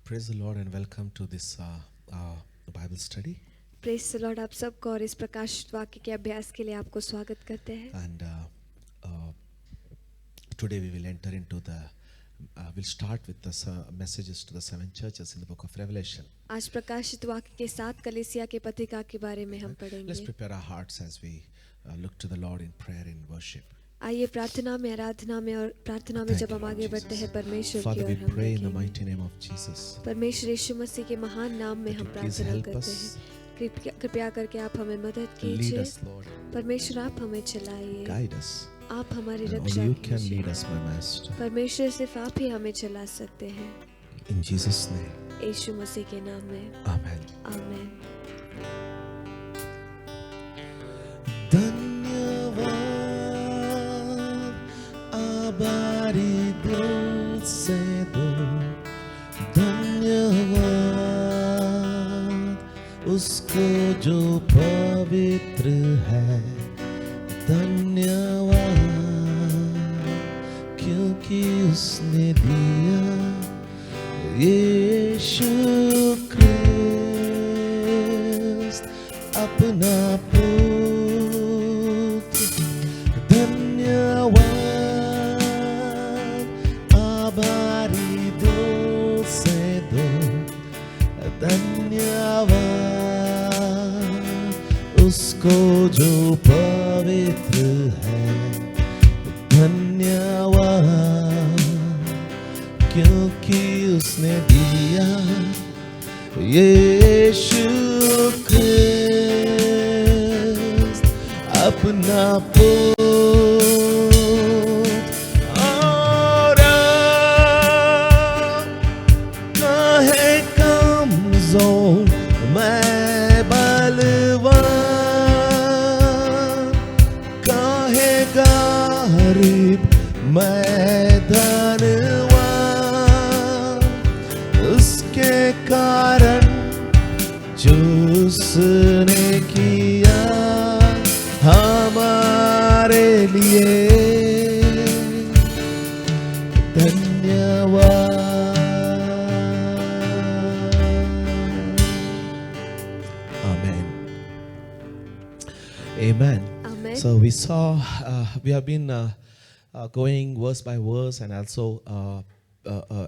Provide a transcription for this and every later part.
Praise the Lord and welcome to this Bible study. Press the Lord, आप सबको और इस प्रकाशित वाक्य के अभ्यास के लिए आपको स्वागत करते हैं। And today we will enter into we'll start with the messages to the 7 churches in the book of Revelation. आज प्रकाशित वाक्य के 7 कलीसिया के पत्रिका के बारे में हम Let's पढ़ेंगे। prepare our hearts as we look to the Lord in prayer and worship. आइए प्रार्थना में, आराधना में और प्रार्थना में Thank जब you, हम आगे Jesus. बढ़ते हैं परमेश्वर की Father, ओर we हम pray in the देखेंगे। mighty name of Jesus. परमेश्वर यीशु मसीह के महान नाम में That हम you please प्रार्थना help करते us. हैं। कृपया करके आप हमें मदद Lead कीजिए। us, Lord. परमेश्वर आप हमें चलाइए, Guide us. आप हमारी And Raksha only you can कीजिए। lead us, my Master. परमेश्वर सिर्फ आप ही हमें चला सकते हैं। In Jesus' name. यीशु मसीह के नाम में Amen. आमीन। धन्यवाद आभारी दिल से दो, धन्यवाद उसको जो पवित्र है, धन्यवाद क्योंकि उसने दिया यीशु ख्रिस्त अपना उसको जो पवित्र है, धन्यवाद क्योंकि उसने दिया यीशु ख्रिस्त अपना और काहे कमजोर मैं बलवान, काहे गरीब मैं धनवान, उसके कारण जो उसने किया हमारे लिए, धन्यवाद। Amen. Amen. आमीन। So we saw, we have been going verse by verse and also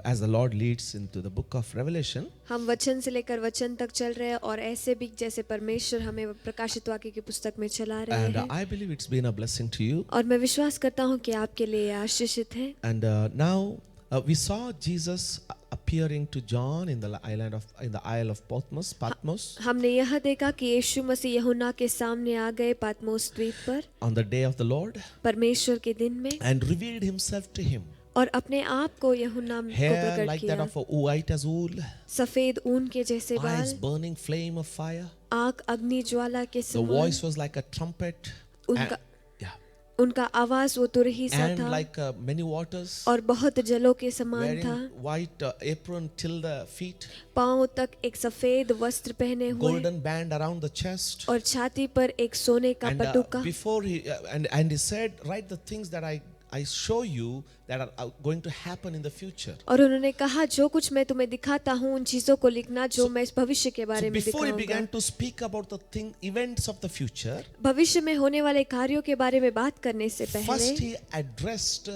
as the Lord leads into the book of Revelation. हम वचन से लेकर वचन तक चल रहे हैं और ऐसे भी जैसे परमेश्वर हमें प्रकाशित वाक्य की पुस्तक में चला रहे And हैं। I believe it's been a blessing to you. और मैं विश्वास करता हूँ कि आपके लिए आशीषित है। And now we saw Jesus appearing to John in the Isle of Patmos हमने यह देखा कि यीशु मसीह यूहन्ना के सामने आ गए पातमोस द्वीप पर on the day of the Lord परमेश्वर के दिन में, and revealed himself to him. और अपने आप को यूहन्ना को Hair प्रकट like that किया। of a white as wool, सफेद ऊन के जैसे eyes बाल, burning flame of fire. आँख अग्नि ज्वाला के The समान, voice was like a trumpet. उनका Yeah. उनका आवाज वो तुरही सा And था like many waters, और बहुत जलों के समान wearing था। white apron till the feet, पांव तक एक सफेद वस्त्र पहने हुए golden band around the chest. और छाती पर एक सोने का And पटुका। before and he said, write the things that I show you that are going to happen in the future. और उन्होंने कहा जो कुछ मैं तुम्हें दिखाता हूँ उन चीजों को लिखना जो मैं इस भविष्य के So बारे में before he दिखाऊंगा। began to speak about the events of the future, भविष्य में होने वाले कार्यों के बारे में बात करने से first पहले he addressed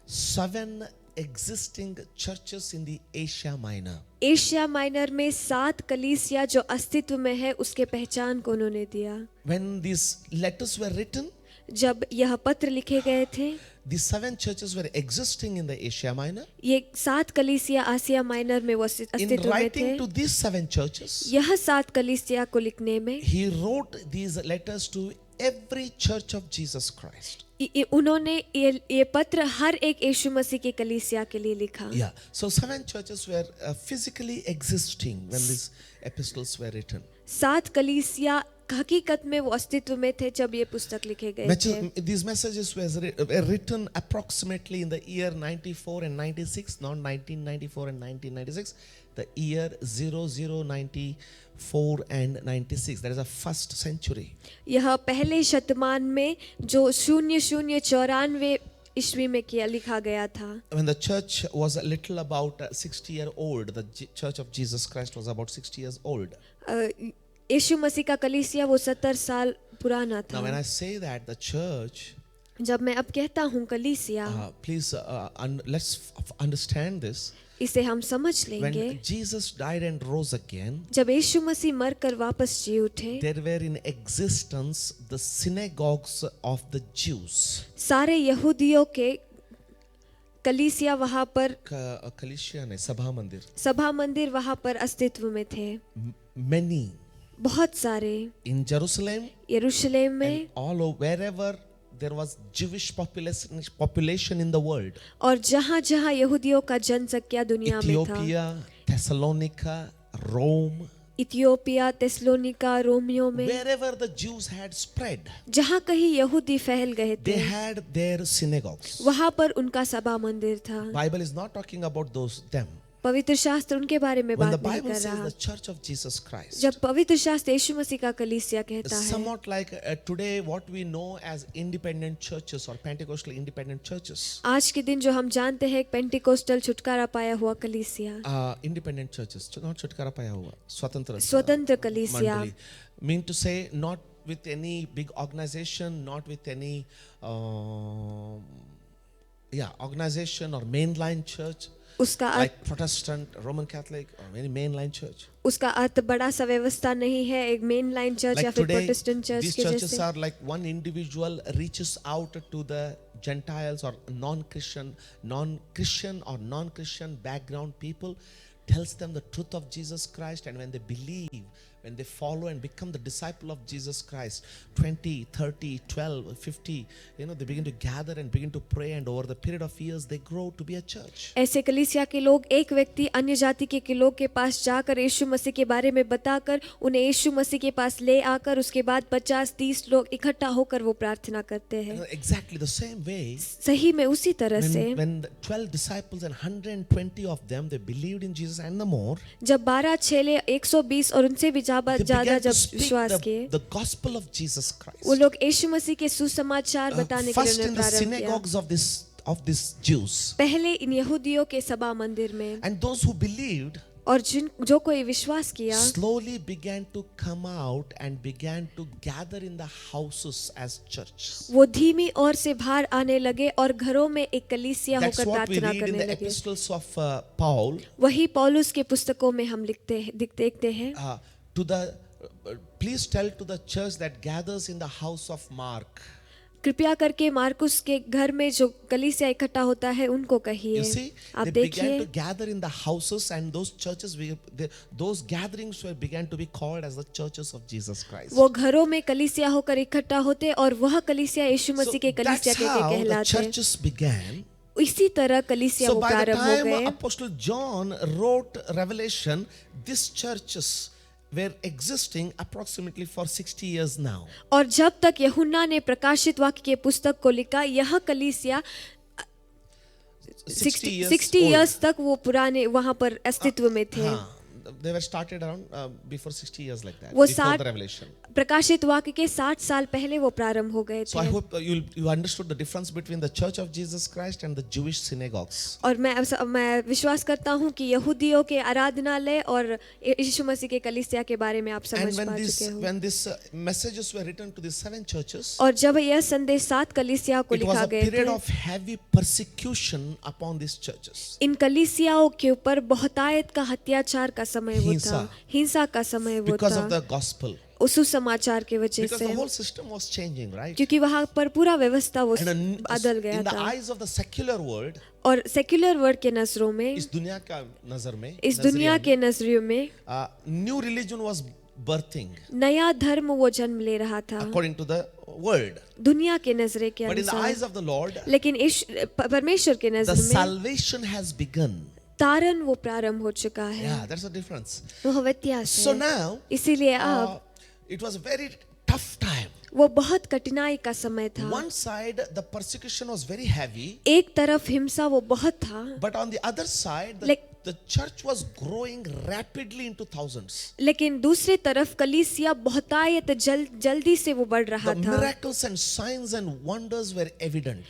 7 existing churches in the Asia Minor. Asia minor में 7 कलीसिया जो अस्तित्व में है उसके पहचान को उन्होंने दिया। When these letters were written, जब यह पत्र लिखे गए थे, these 7 churches were existing in the Asia Minor. ये 7 कलीसिया आसिया माइनर में वो In अस्तित्व में writing थे। to these 7 churches, यह 7 कलीसिया को लिखने में he wrote these letters to every church of Jesus Christ. उन्होंने ये पत्र हर एक यीशु मसीह की कलीसिया के लिए लिखा। Yeah. So 7 churches were physically existing when these epistles were written. 7 कलीसिया हकीकत में वो अस्तित्व में थे जब ये पुस्तक लिखे गए थे। These messages were written approximately in the year 94 and 96, not 1994 and 1996, the year 0094 and 96. That is the first century. यह पहले शतमान में जो 0094 ईस्वी में किया लिखा गया था। When the church was a little about 60-year-old, the Church of Jesus Christ was about 60 years old. यीशु मसीह का कलीसिया वो 70 साल पुराना Now, when था। I say that the church, जब मैं अब कहता हूँ कलीसिया, please let's understand this. इसे हम समझ लेंगे। When Jesus died and rose again, जब यीशु मसीह मरकर वापस जी उठे, there were in existence the synagogues of the Jews. सारे यहूदियों के कलीसिया वहाँ पर, कलीसिया नहीं, सभा मंदिर, सभा मंदिर वहाँ पर अस्तित्व में थे। many बहुत सारे in Jerusalem यरूशलेम में and all over, wherever there was Jewish population in the world. और जहाँ जहाँ यहूदियों का जनसंख्या दुनिया में था, Ethiopia, Thessalonica, Rome, Ethiopia, Thessalonica, रोमियो में, wherever the Jews had spread, जहाँ कहीं यहूदी फैल गए they थे, had their synagogues. वहाँ पर उनका सभा मंदिर था। Bible is not talking about them. पवित्र शास्त्र उनके बारे में When the बात नहीं Bible कर says रहा। the Church of Jesus Christ, जब पवित्र शास्त्र यीशु मसीह का कलीसिया कहता है, somewhat like today what we know as independent churches or Pentecostal independent churches. आज के दिन जो हम जानते हैं एक पेंटिकोस्टल छुटकारा पाया हुआ कलीसिया, Independent churches, not छुटकारा पाया हुआ, स्वतंत्र स्वतंत्र कलीसिया, मंडली. Mean to say not with any big organization, not with any organization or mainline church. उसका अर्थ, Like Protestant, Roman Catholic, or any mainline church. उसका अर्थ बड़ा सा व्यवस्था नहीं है एक मेन लाइन चर्च या Like फिर today, प्रोटेस्टेंट चर्च these के churches जैसे। are like one individual reaches out to the Gentiles or non-Christian or non-Christian background people, tells them the truth of Jesus Christ, and when they believe, when they follow and become the disciple of Jesus Christ, 20, 30, 12, 50, they begin to gather and begin to pray, and over the period of years they grow to be a church. ऐसे कलीसिया के लोग एक व्यक्ति अन्य जाति के लोग के पास जाकर यीशु मसीह के बारे में बताकर उन्हें यीशु मसीह के पास ले आकर उसके बाद 50-30 लोग इकट्ठा होकर वो प्रार्थना करते हैं। Exactly the same way, सही में उसी तरह से when the 12 disciples and 120 of them, they believed in Jesus and the more, जब 12 चेले 120 और उनसे भी they ज्यादा began जब to speak विश्वास किए, the gospel of Jesus Christ. वो लोग यीशु मसीह के सुसमाचार बताने के First लिए in the प्रारंभ किया। synagogues of these Jews, पहले इन यहूदियों के सभा मंदिर में, and those who believed और जो कोई विश्वास किया slowly began to come out and began to gather in the houses as churches. वो धीमी ओर से बाहर आने लगे और घरों में एक कलीसिया That's होकर what we प्रार्थना read in करने the लगे। epistles of Paul. वही पौलुस के पुस्तकों में हम देखते हैं। Please tell to the church that gathers in the house of Mark. कृपया करके मार्कुस के घर में जो कलीसिया इकट्ठा होता है उनको कहिए। You see, आप they began देखिए, to gather in the houses, and those churches, those gatherings began to be called as the churches of Jesus Christ. वो घरों में कलीसिया होकर इकट्ठा होते और वह कलीसिया यीशु So मसीह के कलीसिया that's के how the कहलाते। churches began. इसी तरह कलीसिया So वो by the प्रारंभ हो time गए। Apostle John wrote Revelation, these churches were existing approximately for 60 years now. और जब तक यूहन्ना ने प्रकाशित वाक्य के पुस्तक को लिखा, यह कलीसिया 60 इयर्स तक वो पुराने वहां पर अस्तित्व में थे। They were started around before 60 years like that, वो before 60 the revelation. प्रकाशित वाक्य के 60 साल पहले वो प्रारंभ हो गए So I थे। hope you understood the difference between the Church of Jesus Christ and the Jewish synagogues. और मैं विश्वास करता हूँ कि यहूदियों के आराधनालय और यीशु मसीह के कलीसिया के बारे में आप समझ And पा चुके हो। when these messages were written to these 7 churches, और जब यह संदेश 7 कलीसिया को it was लिखा a गए period थे, of heavy persecution upon these churches. इन कलीसियाओं के ऊपर बहुतायत का अत्याचार का समय वो था, हिंसा। हिंसा का समय वो Because of था, the gospel. उस सुसमाचार के वजह Because से, the whole system was changing, right? क्योंकि वहाँ पर पूरा व्यवस्था वो And बदल गया in the था। eyes of the secular world, और सेक्युलर वर्ल्ड के नजरों में, इस दुनिया का नजर में, इस दुनिया के नजरियों में new religion was birthing नया धर्म वो जन्म ले रहा था according to the world. दुनिया के नजरे के But in the eyes अनुसार। of the Lord, लेकिन परमेश्वर के the नजर में salvation has begun. तारण वो प्रारंभ हो चुका है। Yeah, that's the difference. वो व्यत्यास So है। now, इसीलिए अब it was a very tough time. वो बहुत कठिनाई का समय था। One side, the persecution was very heavy, एक तरफ हिंसा वो बहुत था, but on the other side, the church was growing rapidly into thousands. लेकिन दूसरे तरफ कलीसिया बहुतायत जल्दी से वो बढ़ रहा The था। miracles and signs and wonders were evident.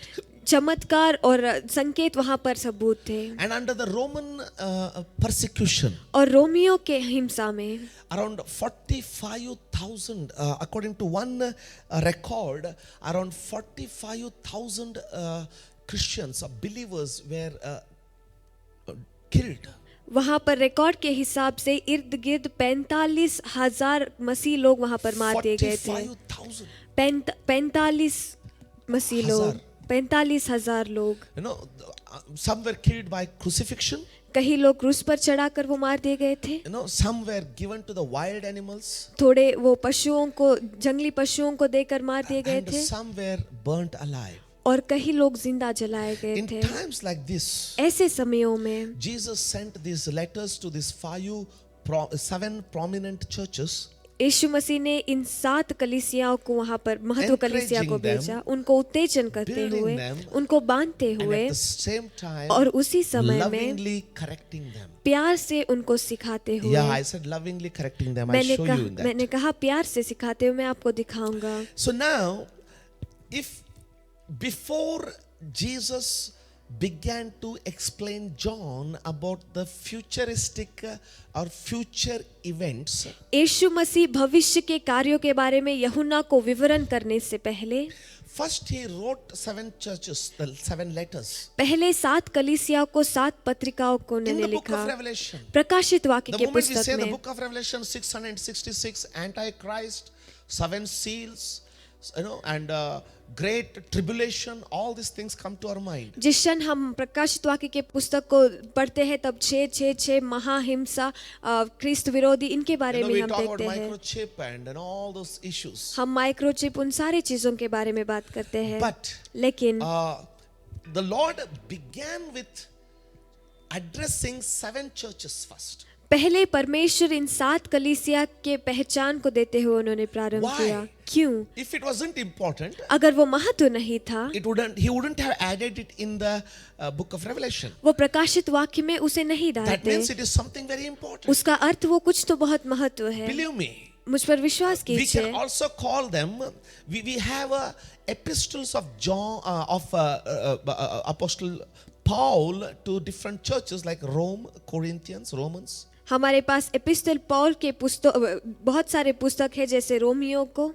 चमत्कार और संकेत वहां पर सबूत थे। And under the Roman persecution, और रोमियो के हिंसा में around 45,000, according to one record, around 45,000 Christians or believers were killed. वहां पर रिकॉर्ड के हिसाब से इर्द गिर्द 45,000 मसीह लोग वहां पर मार दिए गए थे। 45,000. 45 मसीह लोग, 45,000 लोग। You know, some were killed by crucifixion. कई लोग क्रूस पर चढ़ाकर वो मार दिए गए थे। You know, some were given to the wild animals. थोड़े वो पशुओं को, जंगली पशुओं को देकर मार दिए गए And थे। some were burnt alive. और कई लोग जिंदा जलाए गए In थे। times like this, ऐसे समयों में Jesus sent these letters to these 7 prominent churches, यीशु मसीह ने इन 7 कलीसियाओं को वहां पर महत्व कलीसिया को Encouraging them, भेजा, उनको उत्तेजन करते building हुए, them, उनको बांधते and हुए at the same time और उसी समय में lovingly correcting them. प्यार से उनको सिखाते हुए। Yeah, I said lovingly correcting them. I'll show you in that. मैंने कहा प्यार से सिखाते हुए मैं आपको दिखाऊंगा। So now, if before Jesus began to explain John about the futuristic or future events, यीशु मसीह भविष्य के कार्यों के बारे में यूहन्ना को विवरण करने से पहले first he wrote 7 churches, the 7 letters पहले 7 कलीसियाओं को 7 पत्रिकाओं को in उन्होंने the book लिखा। of Revelation. प्रकाशित वाक्य The के moment we say पुस्तक the में book of Revelation, 666 Antichrist, 7 seals, you know, and great tribulation, all these things come to our mind. जिस क्षण हम प्रकाशित वाक्य के पुस्तक को पढ़ते हैं तब 666 महाहिंसा, ख्रिस्त विरोधी, इनके बारे You know, में we हम talk about देखते हैं। microchip and all those issues. हम माइक्रोचिप, उन सारी चीजों के बारे में बात करते हैं। But लेकिन the Lord began with addressing 7 churches first. पहले परमेश्वर इन 7 कलीसिया के पहचान को देते हुए उन्होंने प्रारंभ Why? किया। क्यों? If it wasn't important, अगर वो महत्व नहीं था, he wouldn't have added it in the book of Revelation. वो प्रकाशित वाक्य में उसे नहीं That डालते। means it is something very important. उसका अर्थ वो कुछ तो बहुत महत्व है। Believe me. मुझ पर विश्वास We कीजिए। can also call them. We have epistles of John Apostle Paul to different churches like Rome, Corinthians, Romans. हमारे पास एपिस्टल पौल के पुस्तक, बहुत सारे पुस्तक है, जैसे रोमियो को,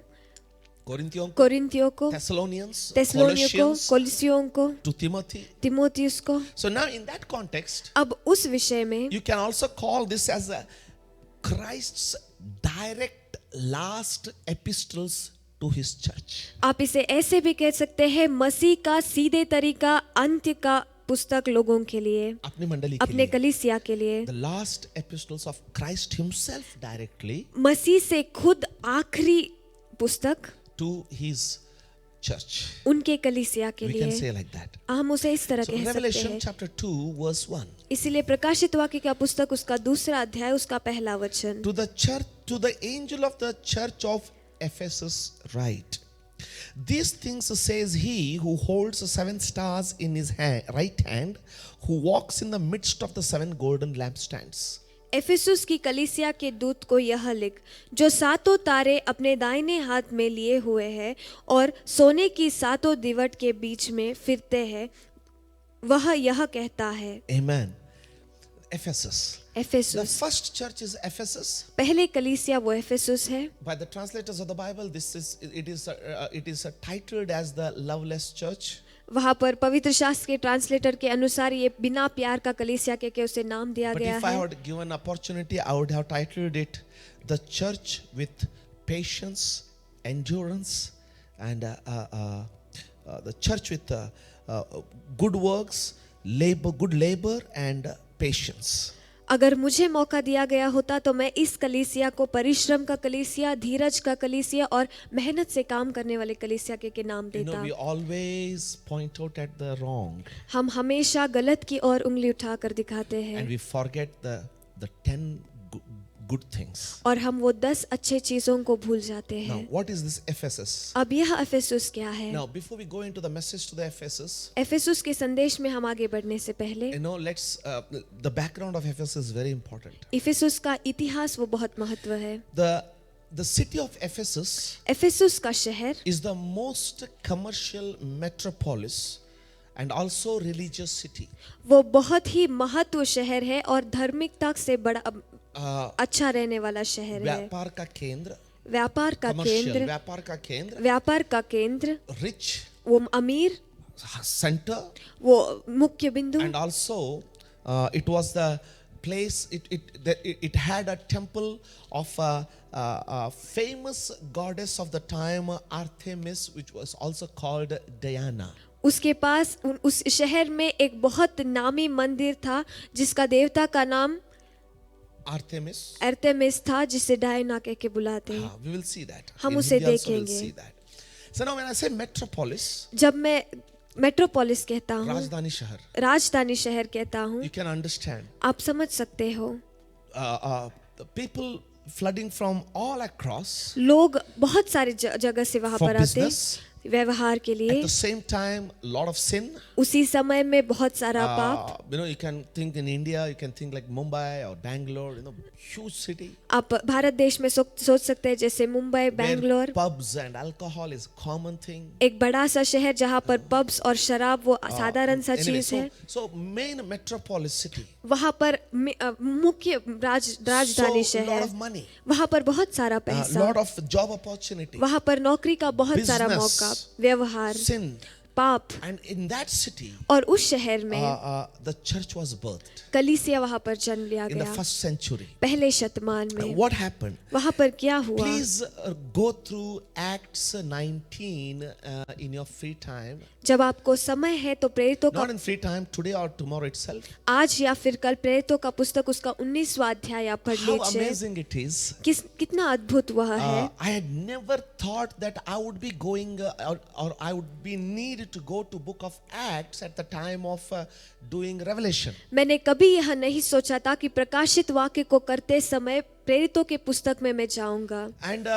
कोरिन्थियों को, Thessalonians, तेस्सलोनियों को, Colossians, कोलिसियों को, to Timothy. तिमोथियुस को। So now in that context, अब उस विषय में you can also call this as Christ's direct last epistles to his church. आप इसे ऐसे भी कह सकते हैं, मसीह का सीधे तरीका अंत्य का पुस्तक लोगों के लिए, अपनी मंडली के अपने लिए. कलीसिया के लिए। The last epistles of Christ himself directly मसीह से खुद आखिरी पुस्तक to his church. उनके कलीसिया के We can लिए। say like that. हम उसे इस तरह So कह सकते Revelation हैं। chapter 2 verse 1. इसीलिए प्रकाशित वाक्य का पुस्तक उसका 2 अध्याय उसका पहला वचन। To the church, to the angel of the church of Ephesus write, these things says he who holds 7 stars in his right hand, who walks in the midst of the 7 golden lampstands. Ephesus की कलीसिया के दूत को यह लिख, जो 7 तारे अपने दाहिने हाथ में लिए हुए है और सोने की 7 दीवट के बीच में फिरते हैं, वह यह कहता है। Amen. Ephesus. The Ephesus, first church is Ephesus. पहले कलीसिया वो एफिसुस है। By the translators of the Bible, it is titled as the loveless church. वहाँ पर पवित्र शास्त्र के ट्रांसलेटर के अनुसार ये बिना प्यार का कलीसिया के उसे नाम दिया But गया if I है। had given opportunity, I would have titled it the church with patience, endurance, and the church with good works, good labor, and patience. अगर मुझे मौका दिया गया होता तो मैं इस कलीसिया को परिश्रम का कलीसिया, धीरज का कलीसिया और मेहनत से काम करने वाले कलीसिया के नाम You know, देता। we always point out at the wrong, हम हमेशा गलत की ओर उंगली उठाकर दिखाते हैं and we forget the 10 good things. और हम वो 10 अच्छे चीजों को भूल जाते Now, हैं। what is this Ephesus? अब यह एफिसुस क्या है? Now, before we go into the message to the Ephesus, Ephesus के संदेश में हम आगे बढ़ने से पहले you know, the background of Ephesus is very important. Ephesus का इतिहास वो बहुत महत्व है। The city of Ephesus Ephesus का शहर is the most commercial metropolis and also religious city. वो बहुत ही महत्व शहर है और धार्मिकता से बड़ा Uh, अच्छा रहने वाला शहर है। व्यापार का केंद्र, व्यापार का commercial केंद्र, व्यापार का केंद्र, व्यापार का केंद्र, rich वो अमीर, center, वो मुख्य बिंदु, and also it was the place. It had a temple of a famous goddess of the time, Artemis, which was also called Diana. उसके पास उस शहर में एक बहुत नामी मंदिर था जिसका देवता का नाम Artemis. अर्तेमिस था, जिसे डायना कह के बुलाते हैं। We will see that. हम In उसे Hindi also we'll देखेंगे। see that. So now when I say metropolis, जब मैं मेट्रोपोलिस कहता हूँ, राजधानी शहर, राजधानी शहर कहता हूँ, you can understand. आप समझ सकते हो The people flooding from all across लोग बहुत सारे जगह से वहां for पर आते business. व्यवहार के At लिए। the same time, lot of sin. उसी समय में बहुत सारा पाप। You can think in India, you can think like Mumbai or Bangalore, huge city. आप भारत देश में सोच सकते हैं जैसे Mumbai, Where Bangalore, pubs and alcohol is common thing. एक बड़ा सा शहर जहां पर पब्स और शराब वो साधारण सा Anyway, चीज है। so main metropolis city. वहां पर मुख्य राजधानी So lot शहर, of money, वहां पर बहुत सारा lot पैसा, of job opportunity, वहां पर नौकरी का बहुत सारा business, मौका, व्यवहार, sin, पाप। and in that city, और उस शहर में the church was birthed कलीसिया वहां पर जन्म लिया in the गया first century. पहले शतमान में। What happened? वहां पर क्या हुआ? Please go through Acts 19 in your free time. जब आपको समय है तो प्रेरितों का Not in free time, today or tomorrow itself. आज या फिर कल प्रेरितों का पुस्तक उसका 19वां अध्याय आप पढ़ How लीजिए। amazing it is. कितना अद्भुत वह है। I had never thought that I would be going or I would be needed to go to book of Acts at the time of doing Revelation. मैंने कभी यह नहीं सोचा था कि प्रकाशित वाक्य को करते समय प्रेरितों के पुस्तक में मैं जाऊंगा। And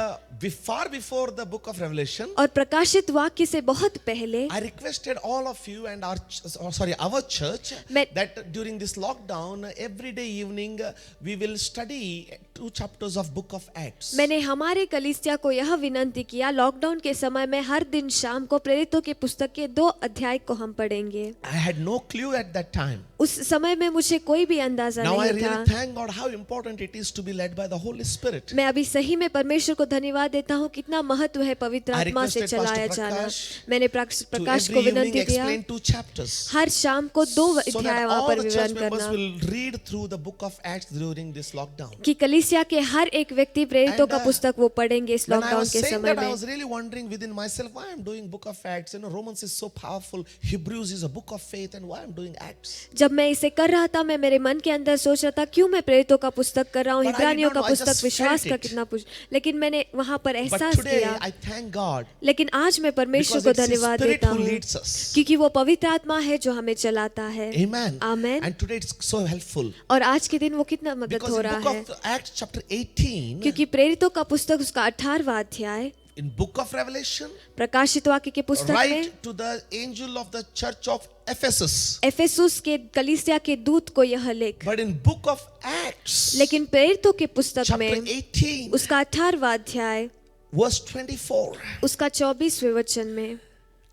far before the book of Revelation, और प्रकाशित वाक्य से बहुत पहले I requested all of you and our church that during this lockdown, every day evening, we will study 2 chapters of book of Acts. मैंने हमारे कलीसिया को यह विनंती किया, लॉकडाउन के समय में हर दिन शाम को प्रेरितों के पुस्तक के 2 अध्याय को हम पढ़ेंगे। I had no clue at that time. उस समय में मुझे कोई भी अंदाजा Now I नहीं था। really thank God how important it is to be led by the Holy Spirit. मैं अभी सही में परमेश्वर को धन्यवाद देता हूँ कितना महत्व है पवित्र I आत्मा से requested चलाया Pastor जाना। Prakash मैंने To प्रकाश every को evening विनंती किया explain 2 chapters. हर शाम को 2 So अध्याय that वहाँ all पर the church विवरण members करना will read through the book of Acts during this lockdown. कि कलीसिया के हर एक व्यक्ति प्रेरितों And, का पुस्तक वो पढ़ेंगे इस When I लॉकडाउन was के saying समय that, I में। was really wondering within myself why I'm doing book of Acts. Romans is so powerful. Hebrews is a book of faith, and why I'm doing Acts. जब मैं इसे कर रहा था मैं मेरे मन के अंदर सोच रहा था क्यों मैं प्रेरितों का पुस्तक कर रहा हूँ, But I did इब्रानियों not का know, I पुस्तक just विश्वास felt का it. कितना लेकिन मैंने वहाँ पर But एहसास today किया। I thank God लेकिन आज मैं परमेश्वर because को it's His धन्यवाद Spirit देता who हूँ leads us. क्योंकि वो पवित्र आत्मा है जो हमें चलाता है। Amen. Amen. And today it's so helpful और आज के दिन वो कितना मदद because हो in रहा book है of Acts chapter 18, क्योंकि प्रेरितों का पुस्तक उसका 18वां अध्याय in book of Revelation, प्रकाशित वाक्य के पुस्तक में write to the angel of the church of Ephesus. एफेसुस के कलीसिया के दूत को यह लिख। But in book of Acts, लेकिन प्रेरितों के पुस्तक chapter में 18, उसका 18वां अध्याय verse 24, उसका 24वें वचन में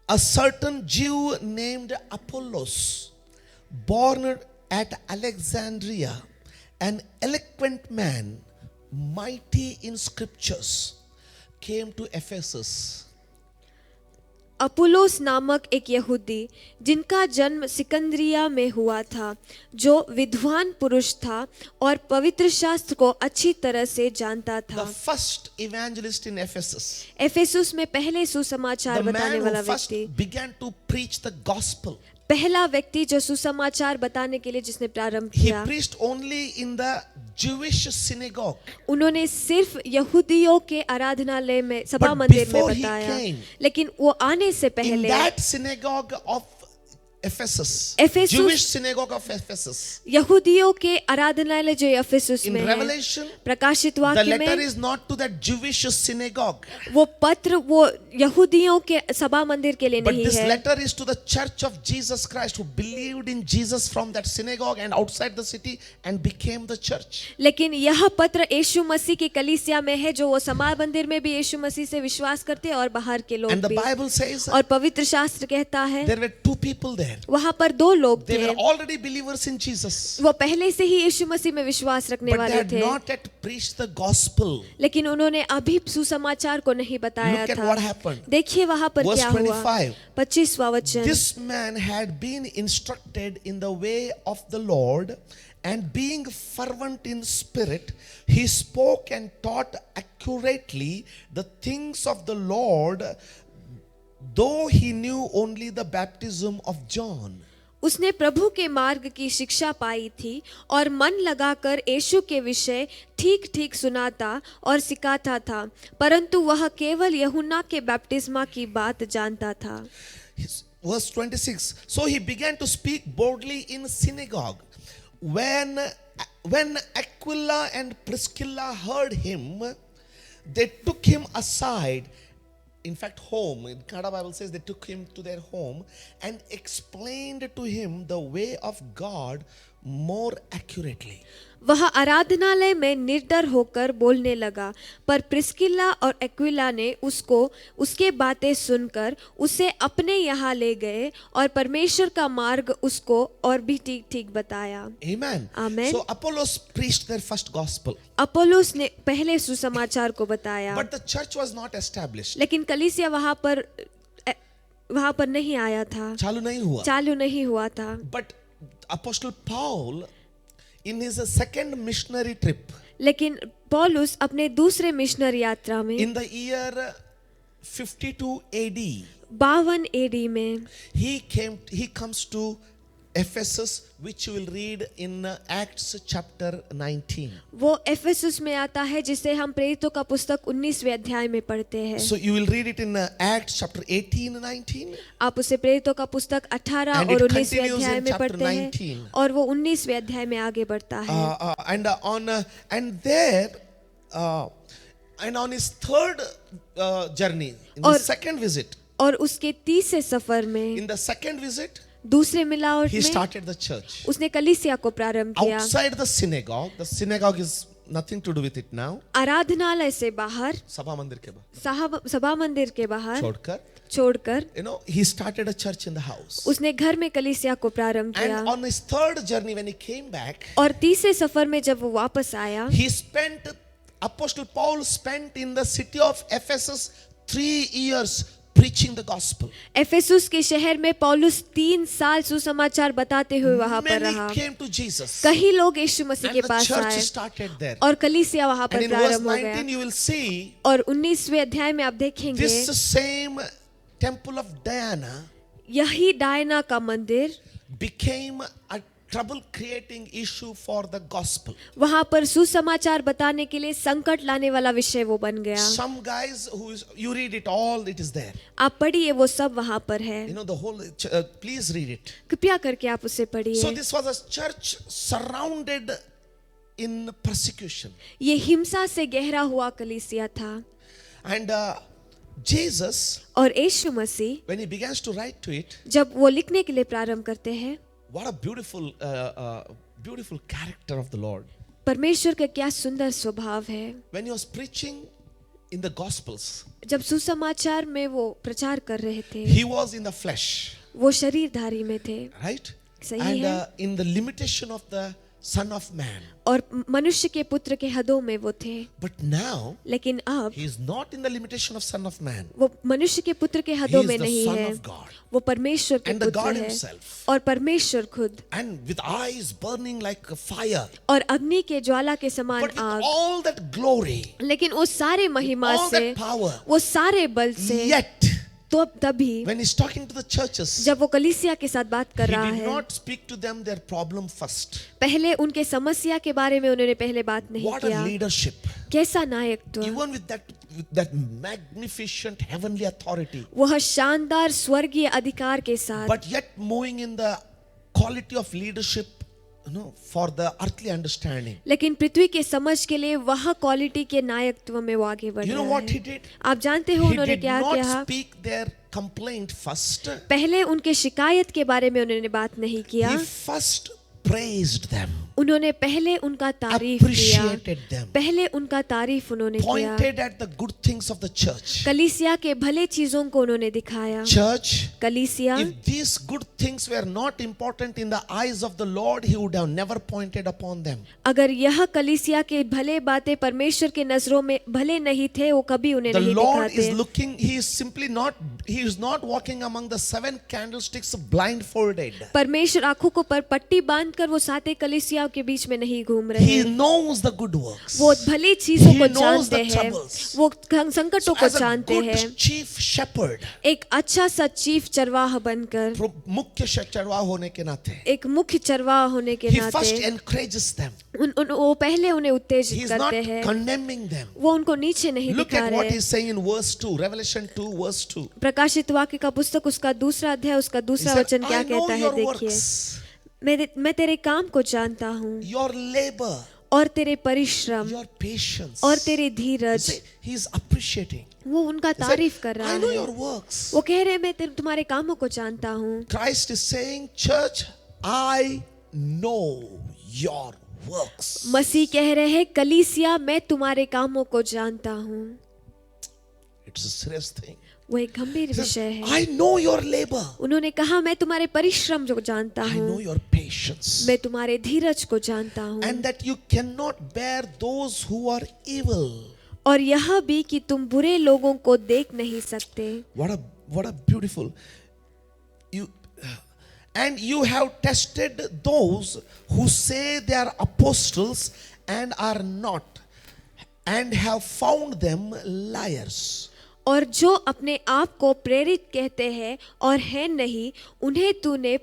a certain Jew named Apollos, born at Alexandria, an eloquent man, mighty in scriptures, came to Ephesus. Apollos नामक एक यहूदी जिनका जन्म सिकंदरिया में हुआ था, जो विद्वान पुरुष था और पवित्र शास्त्र को अच्छी तरह से जानता The था। first evangelist in Ephesus, एफेसुस में पहले the सुसमाचार man बताने वाला who first व्यक्ति, began to preach the gospel. पहला व्यक्ति जो सुसमाचार बताने के लिए जिसने प्रारंभ He किया। preached only in the Jewish synagogue. उन्होंने सिर्फ यहूदियों के आराधनालय में सभा मंदिर में before he बताया, came, लेकिन वो आने से In पहले that synagogue of Ephesus, Ephesus- Jewish synagogue of Ephesus, यहूदियों के आराधनालय जो एफेसुस in में है, Revelation, प्रकाशित the वाक्य letter में is not to that Jewish synagogue. वो पत्र वो यहूदियों के सभा मंदिर के लिए But नहीं this है, letter is to the church of Jesus Christ who believed in Jesus from that synagogue and outside the city and became the church. लेकिन यह पत्र यीशु मसीह की कलीसिया में है जो वो सभा मंदिर में भी यीशु मसीह से विश्वास करते हैं और बाहर के लोग And the भी। Bible says और पवित्र शास्त्र कहता है there were two people there. वहां पर दो लोग They थे, were already believers in Jesus. वो पहले से ही यीशु मसीह में विश्वास रखने But they वाले had थे, not yet preached the gospel. लेकिन उन्होंने अभी सुसमाचार को नहीं बताया Look at था। what happened. देखिए वहां पर Verse क्या हुआ। 25. 25वां वचन, This man had been instructed in the way of the Lord, and being fervent in spirit, he spoke and taught accurately the things of the Lord, though he knew only the baptism of John. उसने प्रभु के मार्ग की शिक्षा पाई थी और मन लगाकर यीशु के विषय ठीक ठीक सुनाता और सिखाता था, परंतु वह केवल यूहन्ना के बपतिस्मा की बात जानता था। Verse 26. So he began to speak boldly in synagogue. When Aquila and Priscilla heard him, they took him aside. In fact, home, in Kannada Bible says they took him to their home and explained to him the way of God more accurately. वह आराधनालय में निर्डर होकर बोलने लगा, पर Priscilla और Aquila ने उसको उसके बातें सुनकर उसे अपने यहाँ ले गए और परमेश्वर का मार्ग उसको और भी ठीक ठीक बताया। Amen. Amen. So Apollos preached their first gospel, Apollos ने पहले सुसमाचार को बताया, but the church was not established. लेकिन कलीसिया वहां पर नहीं आया था, चालू नहीं हुआ. चालू नहीं हुआ था। But Apostle Paul, in his second missionary trip, लेकिन पौलुस अपने दूसरे मिशनरी यात्रा में in the year 52 AD, 52 AD में he comes to Ephesus, which you will read in Acts chapter 19. वो एफेसुस में आता है जिसे हम प्रेरितों का पुस्तक 19वें अध्याय में पढ़ते हैं। So you will read it in Acts chapter 18 and 19. आप उसे प्रेरितों का पुस्तक 18 And it और 19वें continues अध्याय in में chapter पढ़ते हैं 19. और वो 19वें अध्याय में आगे बढ़ता है। And on his third journey, in और- his second visit, और उसके तीसरे सफर में in the second visit, दूसरे मिलावट he में started the church. उसने कलीसिया को प्रारंभ किया। Outside the synagogue is nothing to do with it now. आराधनालय से बाहर, सभा मंदिर के बाहर सभा मंदिर के बाहर छोड़कर, छोड़कर he started a church in the house. उसने घर में कलीसिया को प्रारंभ And किया। on his third journey, when he came back, और तीसरे सफर में जब वो वापस आया, Apostle Paul spent in the city of Ephesus 3 years preaching the gospel. एफेसुस के शहर में पौलुस 3 साल सुसमाचार बताते हुए वहां पर Many रहा। came to Jesus. कई लोग यीशु मसीह And के the पास church आए started there. और कलीसिया वहां And पर in verse प्रारंभ हो 19 गया। you will see और 19वें अध्याय में आप देखेंगे this same temple of Diana यही डायना का मंदिर became a trouble creating issue for the gospel. वहां पर सुसमाचार बताने के लिए संकट लाने वाला विषय वो बन गया। Some guys you read it all, it is there. आप पढ़िए, वो सब वहां पर है। You know the whole, please read it. कृपया करके आप उसे So पढ़िए। this was a church surrounded in persecution. ये हिंसा से गहरा हुआ कलीसिया था। And Jesus, और यीशु मसीह when he begins to write to it, जब वो लिखने के लिए प्रारंभ करते हैं, what a beautiful character of the Lord. परमेश्वर का क्या सुंदर स्वभाव है। When he was preaching in the Gospels, जब सुसमाचार में वो प्रचार कर रहे थे, he was in the flesh, वो शरीरधारी में थे, right? सही And है। in the limitation of the Son of Man. और मनुष्य के पुत्र के हदों में वो थे। But now, लेकिन अब he is not in the limitation of Son of Man. वो मनुष्य के पुत्र के He हदों is में the नहीं Son है, of God. वो परमेश्वर के And the God पुत्र है himself. और परमेश्वर खुद, And with eyes burning like a fire. और अग्नि के ज्वाला के समान But with आग, all that glory, लेकिन वो सारे महिमा all से, that power, वो सारे बल से, yet तो तभी when he's talking to the churches, जब वो कलीसिया के साथ बात कर he रहा did है, not speak to them their problem first. पहले उनके समस्या के बारे में उन्होंने पहले बात नहीं What a किया। leadership. कैसा नायकत्व, Even with that magnificent heavenly authority, वह शानदार स्वर्गीय अधिकार के साथ, but yet moving in the quality of leadership for the earthly understanding. लेकिन पृथ्वी के समझ के लिए वह क्वालिटी के नायकत्व में वो आगे बढ़ You know रहा what he है। did? आप जानते हो He उन्होंने did क्या not किया? speak their complaint first. पहले उनके शिकायत के बारे में उन्होंने बात नहीं किया, He first praised them, उन्होंने पहले उनका तारीफ किया, appreciated them, पहले उनका तारीफ उन्होंने किया, pointed at the good things of the church. कलीसिया के भले चीजों को उन्होंने दिखाया। Church, कलीसिया, if these good things were not important in the eyes of the Lord, he would have never pointed upon them. अगर यह कलीसिया के भले बातें परमेश्वर के नजरों में भले नहीं थे, वो कभी उन्हें The नहीं Lord is दिखाते। looking, he is not walking among the seven candlesticks blindfolded. परमेश्वर आंखों को पर पट्टी बांधकर वो साते कलीसियाओं के बीच में नहीं घूम रहे He हैं। knows the good works. वो भली चीजों He को knows जानते the हैं, troubles. वो संकटों को As a जानते हैं। good chief shepherd, एक अच्छा सा चीफ चरवाह बनकर, मुख्य चरवाहा होने के नाते, एक मुख्य चरवाह होने के he first नाते encourages them. वो पहले उन्हें He उत्तेजित is not करते हैं, condemning them. वो उनको नीचे नहीं Look दिखा at what रहे। he's saying in verse 2, Revelation 2, verse 2. प्रकाशित वाक्य का पुस्तक उसका दूसरा अध्याय उसका He दूसरा said, वचन क्या I know कहता है, your देखिए। works, मैं तेरे काम को जानता हूँ your labor, और तेरे परिश्रम your patience. और तेरे You Dheeraj. see, he's appreciating. वो उनका He said, तारीफ कर रहा I know है। your works. वो कह रहे मैं तुम्हारे कामों को जानता हूँ। Christ is saying, church, I know your works. मसीह कह रहे हैं कलीसिया मैं तुम्हारे कामों को जानता हूँ। It's a serious thing. वो एक गंभीर He says, विषय है। I know your labor. उन्होंने कहा मैं तुम्हारे परिश्रम को जानता I know हूँ, your patience. मैं तुम्हारे धीरज को जानता हूँ, And that you cannot bear those who are evil. और यह भी कि तुम बुरे लोगों को देख नहीं सकते। What a beautiful. And you have tested those who say they are apostles and are not, and have found them liars. और जो अपने आप को प्रेरित कहते हैं और हैं नहीं, उन्हें तूने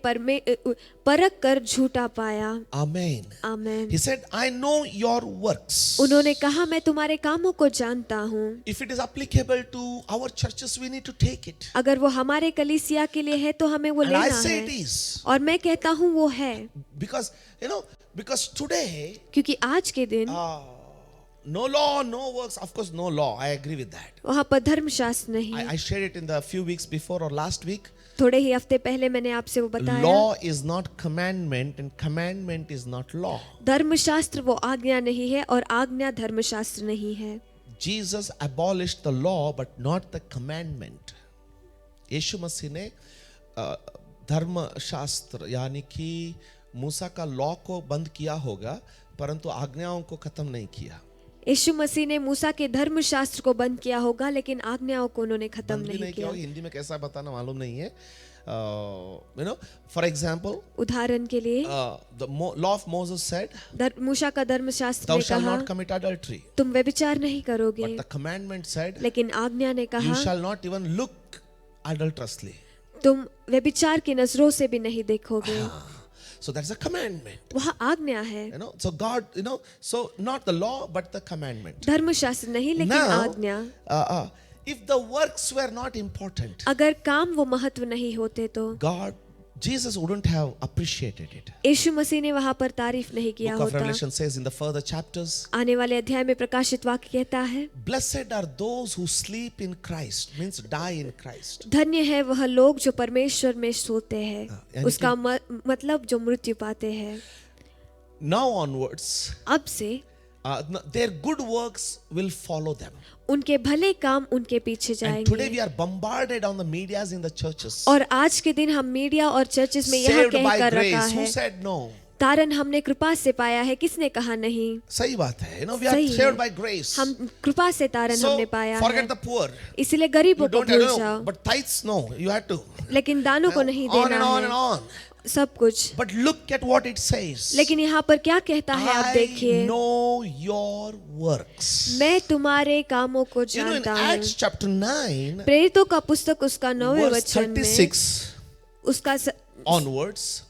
परख कर झूठा पाया। Amen. Amen. He said, I know your works. उन्होंने कहा मैं तुम्हारे कामों को जानता हूँ। If it is applicable to our churches, we need to take it. अगर वो हमारे कलीसिया के लिए है तो हमें वो And लेना I say it है, is. और मैं कहता हूँ वो है, Because today, क्योंकि आज के दिन no law, no works. Of course, no law. I agree with that. वहाँ पर धर्मशास्त्र नहीं। I shared it in the few weeks before or last week. थोड़े ही हफ्ते पहले मैंने आपसे वो बताया, Law is not commandment and commandment is not law. धर्मशास्त्र वो आज्ञा नहीं है और आज्ञा धर्मशास्त्र नहीं है। Jesus abolished the law but not the commandment. यीशु मसीह ने धर्मशास्त्र यानी कि मूसा का लॉ को बंद किया होगा, परंतु आज्ञाओं को खत्म नहीं किया। यीशु मसीह ने मूसा के धर्मशास्त्र को बंद किया होगा, लेकिन आज्ञाओं को उन्होंने खत्म बंद भी नहीं किया। हिंदी में कैसा बताना मालूम नहीं है। For example, उदाहरण के लिए the law of Moses said, मूसा का धर्मशास्त्र thou ने shalt कहा not commit adultery. तुम व्यभिचार नहीं करोगे, But the commandment said, लेकिन आज्ञा ने you कहा shall not even look adulterously. तुम व्यभिचार की नजरों से भी नहीं देखोगे। So that's a commandment. वह आज्ञा है, So God, so not the law but the commandment. धर्मशास्त्र नहीं लेकिन Now, आज्ञा। if the works were not important, अगर काम वो महत्व नहीं होते तो Jesus wouldn't have appreciated it. यीशु मसीह ने वहां पर तारीफ नहीं किया Book of होता। Revelation says in the further chapters, आने वाले अध्याय में प्रकाशित वाक्य कहता है, blessed are those who sleep in Christ, means die in Christ. धन्य है वह लोग जो परमेश्वर में सोते हैं, यानी उसका मतलब जो मृत्यु पाते हैं। Now onwards, अब से their good works will follow them. उनके भले काम उनके पीछे And today जाएंगे। we are bombarded on the medias in the churches. और आज के दिन हम मीडिया और चर्चेस में यह Saved कह by कर रखा grace. है, Who said no? तारण हमने कृपा से पाया है, किसने कहा नहीं? सही बात है. We are सही है। saved by grace. हम कृपा से तारण So हमने पाया forget है, the poor. इसलिए You गरीबों को don't भूल know, जाओ, but tithes no. You have to. लेकिन दानों को नहीं On देना and on and है, on. सब कुछ। But look at what it says. लेकिन यहाँ पर क्या कहता है आप I देखिए, know your works. मैं तुम्हारे कामों को In जानता Acts हूँ। chapter 9, प्रेरितों का पुस्तक उसका 9वें verse वचन में 36 उसका onwards,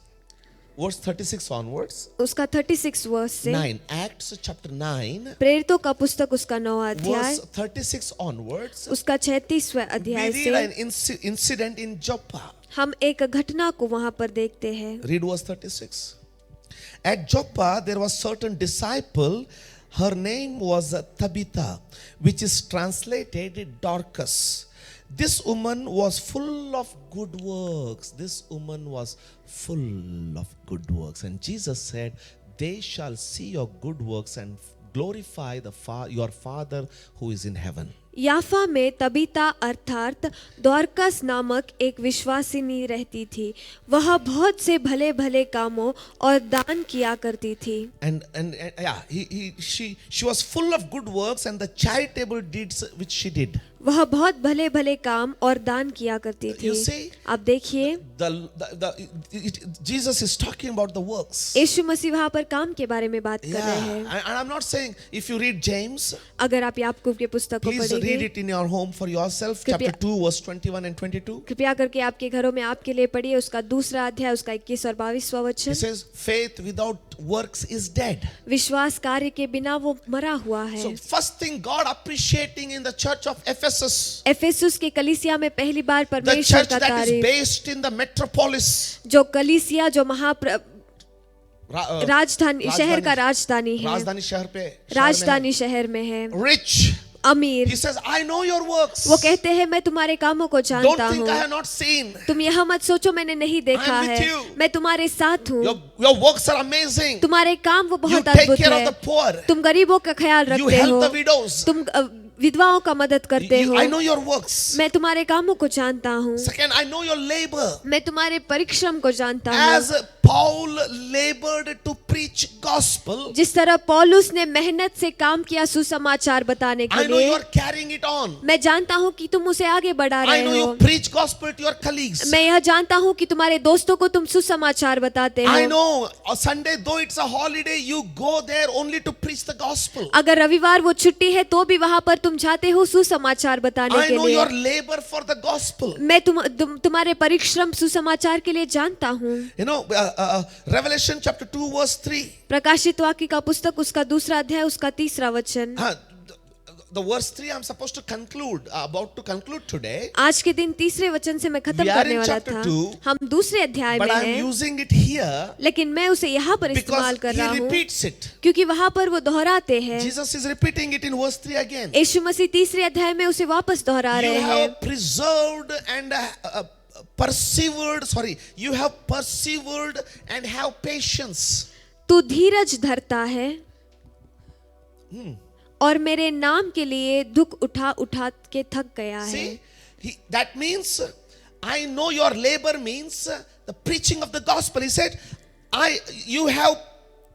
verse 36 onwards, 36 वर्ष से, 9, Acts chapter 9, प्रेरितों का पुस्तक उसका 9वां अध्याय verse 36 onwards, उसका 36वें we अध्याय read an से incident in Joppa. हम एक घटना को वहां पर देखते हैं। Read verse 36. At Joppa, there was certain disciple. Her name was Tabitha, which is translated Dorcas. This woman was full of good works. This woman was full of good works. And Jesus said, they shall see your good works and glorify your Father who is in heaven. याफा में Tabitha अर्थात दौरकस नामक एक विश्वासिनी रहती थी। वह बहुत से भले भले कामों और दान किया करती थी। And yeah, she was full of good works and the charitable deeds which she did. वह बहुत भले भले काम और दान किया करती थी। You see, आप देखिए, Jesus is talking about the works. यीशु मसीह वहाँ पर काम के बारे में बात कर रहे Yeah, हैं। and I'm not saying if you read James, अगर आप याकूब के पुस्तक को please read पढ़ेंगे, it in your home for yourself, कृपया- chapter 2, verse 21 and 22. कृपया करके आपके घरों में आपके लिए पढ़िए उसका दूसरा अध्याय, उसका 21 और 22वां It वचन। says, faith without works is dead. विश्वास कार्य के बिना वो मरा हुआ है। So first thing God appreciating in the church of Ephesus, एफेसुस के कलीसिया में पहली बार the परमेश्वर church का that is तारीफ, based in the metropolis, जो कलीसिया जो राजधानी शहर का राजधानी है, राजधानी शहर पे राजधानी शहर में है, rich. अमीर। He says, I know your works. वो कहते हैं मैं तुम्हारे कामों को Don't जानता think I हूँ। have not seen. तुम यह मत सोचो मैंने नहीं देखा I am with है, you. मैं तुम्हारे साथ हूँ। Your works are amazing. तुम्हारे काम वो You बहुत take अद्भुत care of है। the poor. तुम गरीबों का ख्याल You रखते help हो, the widows. तुम विधवाओं का मदद करते हो। I know your works. मैं तुम्हारे कामों को जानता हूँ, Second, I know your labor. मैं तुम्हारे परिश्रम को जानता हूँ। As Paul labored to preach gospel, जिस तरह पौलुस ने मेहनत से काम किया सुसमाचार बताने के I know लिए, you are carrying it on. मैं जानता हूँ कि तुम उसे आगे बढ़ा I रहे know हो। you preach gospel to your colleagues. मैं यह जानता हूँ कि तुम्हारे दोस्तों को तुम सुसमाचार बताते I हो। know on Sunday, though it's a holiday, you go there only to preach the gospel. अगर रविवार वो छुट्टी है तो भी वहाँ पर तुम जाते हो सुसमाचार बताने I के know लिए। your labor for the gospel. मैं तुम्हारे परिश्रम सुसमाचार के लिए जानता हूँ। You know, Revelation chapter 2 verse 3. प्रकाशित वाक्य का पुस्तक उसका दूसरा अध्याय उसका तीसरा वचन। The verse 3 I'm supposed to conclude, about to conclude today. आज के दिन तीसरे वचन से मैं खत्म We are करने in वाला chapter था। 2, हम दूसरे अध्याय But में I'm हैं, using it here लेकिन मैं उसे यहाँ पर इस्तेमाल because कर रहा he हूँ repeats it. क्योंकि वहाँ पर वो दोहराते हैं। Jesus is repeating it in verse 3 again. यीशु मसीह तीसरे अध्याय में उसे वापस दोहरा You रहे हैं। have preserved and persevered, sorry, you have persevered and have patience. तू धीरज धरता है और मेरे नाम के लिए दुख उठा उठा के थक गया है। See, that means, I know your labor means the preaching of the gospel. He said, you have